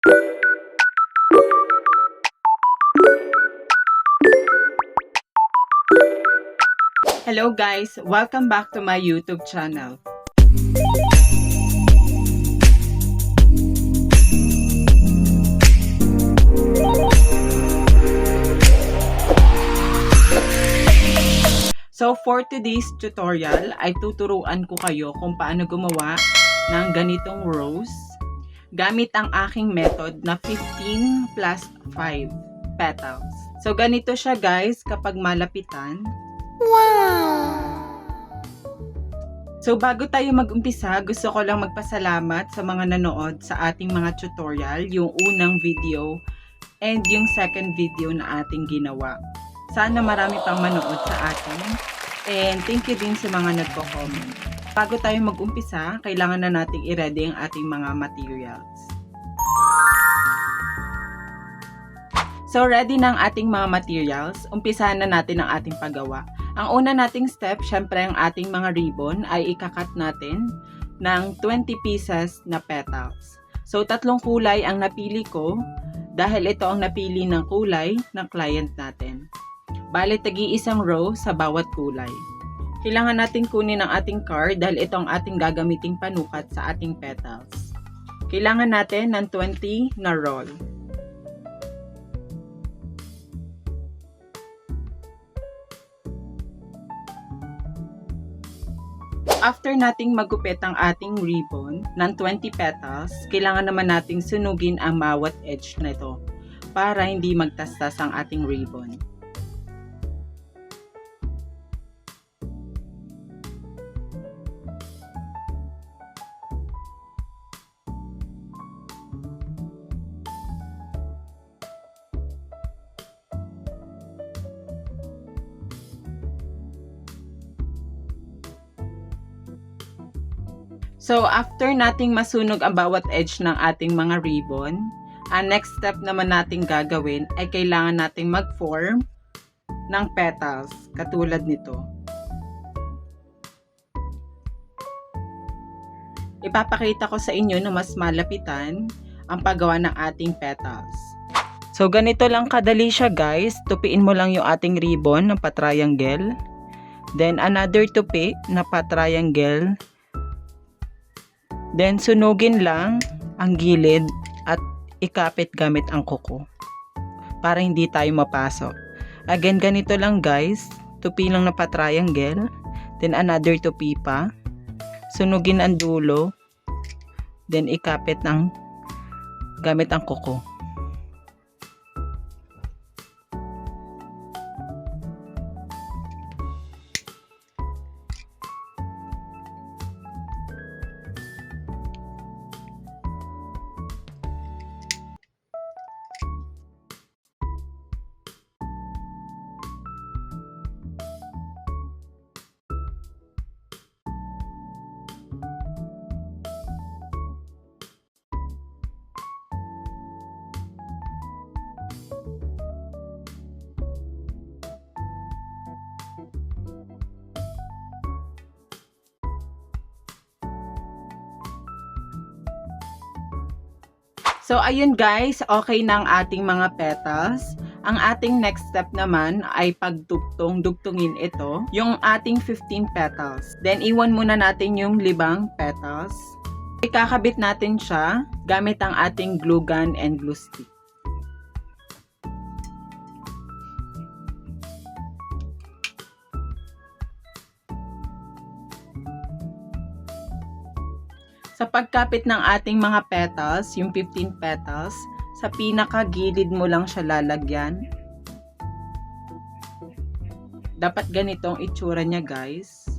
Hello guys! Welcome back to my YouTube channel. So for today's tutorial ay tuturuan ko kayo kung paano gumawa ng ganitong rose gamit ang aking method na 15 plus 5 petals. So ganito siya guys kapag malapitan. Wow! So bago tayo mag-umpisa, gusto ko lang magpasalamat sa mga nanood sa ating mga tutorial, yung unang video and yung second video na ating ginawa. Sana marami pang manood sa atin and thank you din sa mga nagko-comment. Bago tayo mag-umpisa, kailangan na nating i-ready ang ating mga materials. So ready na ang ating mga materials, umpisahan na natin ang ating paggawa. Ang una nating step, syempre ang ating mga ribbon ay ikakat natin ng 20 pieces na petals. So tatlong kulay ang napili ko dahil ito ang napili ng kulay ng client natin. Bale tagi-isang row sa bawat kulay. Kailangan natin kunin ang ating card dahil ito ang ating gagamiting panukat sa ating petals. Kailangan natin ng 20 na roll. After nating magupit ang ating ribbon ng 20 petals, kailangan naman nating sunugin ang bawat edge na ito para hindi magtastas ang ating ribbon. So, after nating masunog ang bawat edge ng ating mga ribbon, ang next step naman nating gagawin ay kailangan nating mag-form ng petals, katulad nito. Ipapakita ko sa inyo na mas malapitan ang paggawa ng ating petals. So, ganito lang kadali siya guys. Tupiin mo lang yung ating ribbon ng pa-triangle. Then, another tupi na pa-triangle. Then, sunugin lang ang gilid at ikapit gamit ang kuko para hindi tayo mapasok. Again, ganito lang guys. Tupi lang na pa-triangle. Then, another tupi pa. Sunugin ang dulo. Then, ikapit ng gamit ang kuko. So, ayun guys, okay na ang ating mga petals. Ang ating next step naman ay dugtungin ito, yung ating 15 petals. Then, iwan muna natin yung 5 petals. Ikakabit natin siya gamit ang ating glue gun and glue stick. Sa pagkapit ng ating mga petals, yung 15 petals, sa pinakagilid mo lang siya lalagyan. Dapat ganitong itsura niya guys.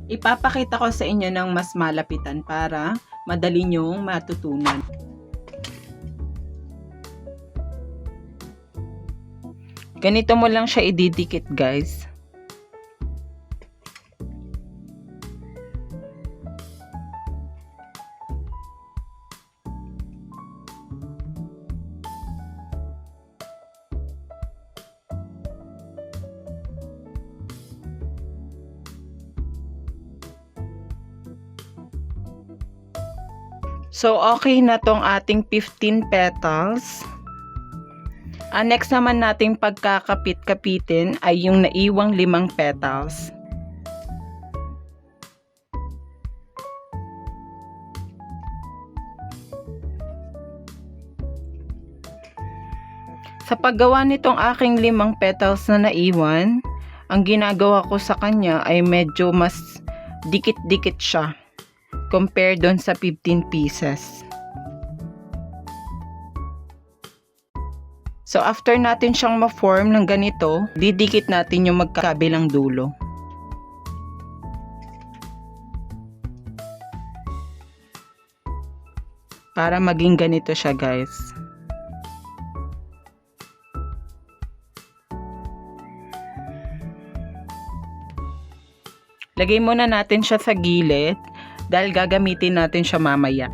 Ipapakita ko sa inyo ng mas malapitan para madali nyong matutunan. Ganito mo lang siya ididikit guys. So, okay na tong ating 15 petals. Ang next naman nating pagkakapit-kapitin ay yung naiwang 5 petals. Sa paggawa nitong aking 5 petals na naiwan, ang ginagawa ko sa kanya ay medyo mas dikit-dikit siya compare doon sa 15 pieces. So after natin siyang ma-form ng ganito, didikit natin yung magkabilang dulo. Para maging ganito siya, guys. Lagay muna natin siya sa gilid dahil gagamitin natin siya mamaya.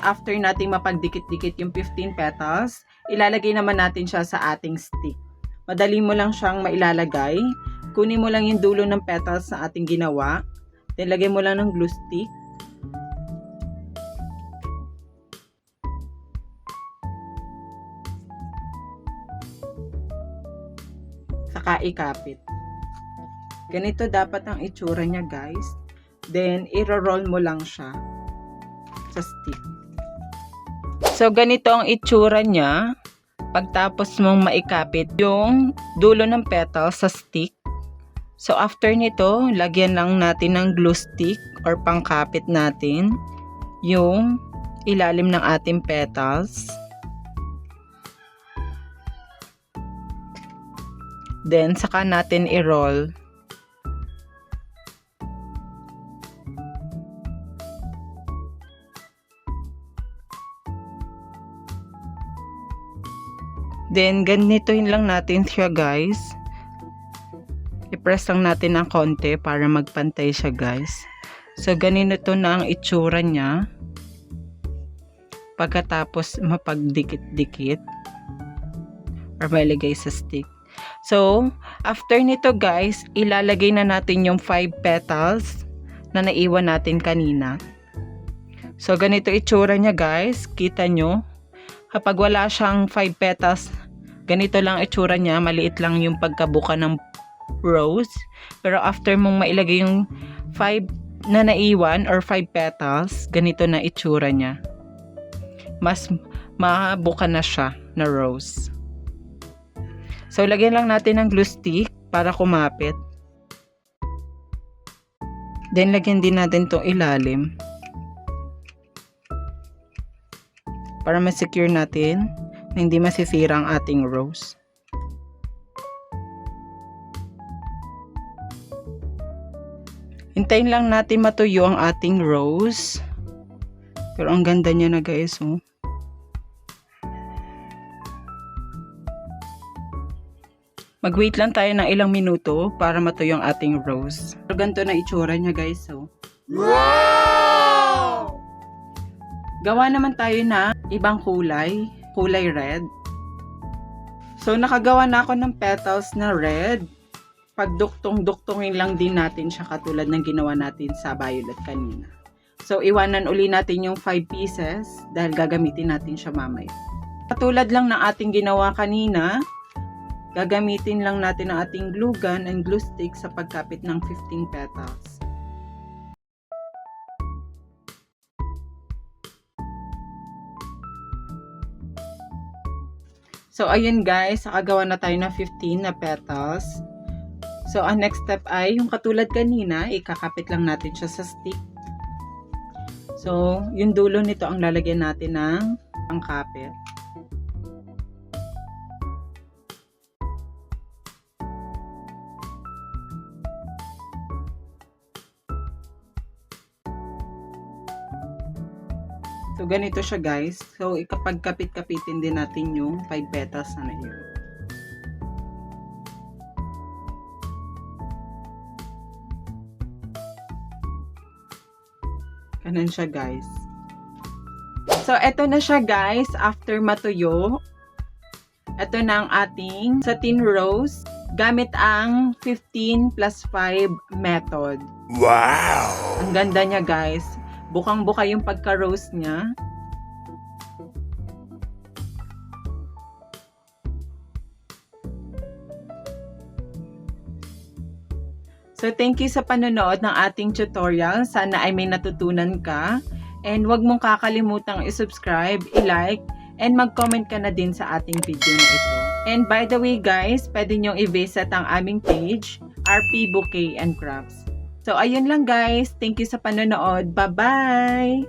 After nating mapagdikit-dikit yung 15 petals, ilalagay naman natin siya sa ating stick. Madali mo lang siyang mailalagay. Kunin mo lang yung dulo ng petals na ating ginawa. Then lagay mo lang ng glue stick. Saka ikapit. Ganito dapat ang itsura niya, guys. Then, i-roll mo lang siya sa stick. So, ganito ang itsura niya pagtapos mong maikapit yung dulo ng petal sa stick. So, after nito, lagyan lang natin ng glue stick or pangkapit natin yung ilalim ng ating petals. Then, saka natin i-roll. Then, ganito lang natin siya, guys. I-press lang natin ng konti para magpantay siya, guys. So, ganito na ang itsura niya. Pagkatapos mapagdikit-dikit or mailagay sa stick. So, after nito, guys, ilalagay na natin yung 5 petals na naiwan natin kanina. So, ganito itsura niya, guys. Kita nyo? Kapag wala siyang 5 petals, ganito lang itsura niya. Maliit lang yung pagkabuka ng rose. Pero after mong mailagay yung 5 na naiwan or 5 petals, ganito na itsura niya. Mas mabuka na siya na rose. So, lagyan lang natin ng glue stick para kumapit. Then, lagyan din natin itong ilalim. Para ma-secure natin na hindi masisira ang ating rose. Hintayin lang natin matuyo ang ating rose. Pero ang ganda niya na, guys, oh. Mag-wait lang tayo ng ilang minuto para matuyo ang ating rose. So, ganito na itsura niya, guys, oh. Wow! Gawa naman tayo na ibang kulay red. So, nakagawa na ako ng petals na red. Pagduktong-duktongin lang din natin siya katulad ng ginawa natin sa violet kanina. So, iwanan uli natin yung 5 pieces dahil gagamitin natin siya mamaya. Katulad lang ng ating ginawa kanina, gagamitin lang natin ang ating glue gun and glue stick sa pagkapit ng 15 petals. So, ayun, guys, nakagawa na tayo ng 15 na petals. So, ang next step ay yung katulad kanina, ikakapit lang natin siya sa stick. So, yung dulo nito ang lalagyan natin ng pangkapit. So, ganito siya, guys. So, ikapagkapit-kapitin din natin yung 5 petals na yun. Ganun siya, guys. So, eto na siya, guys. After matuyo, eto na ang ating satin rose gamit ang 15 plus 5 method. Wow! Ang ganda niya, guys. Bukang-buka yung pagka-roast niya. So, thank you sa panonood ng ating tutorial. Sana ay may natutunan ka. And huwag mong kakalimutang i-subscribe, i-like, and mag-comment ka na din sa ating video na ito. And by the way guys, pwede nyong i-visit ang aming page, RP Bouquet and Crafts. So, ayun lang guys. Thank you sa panonood. Bye-bye!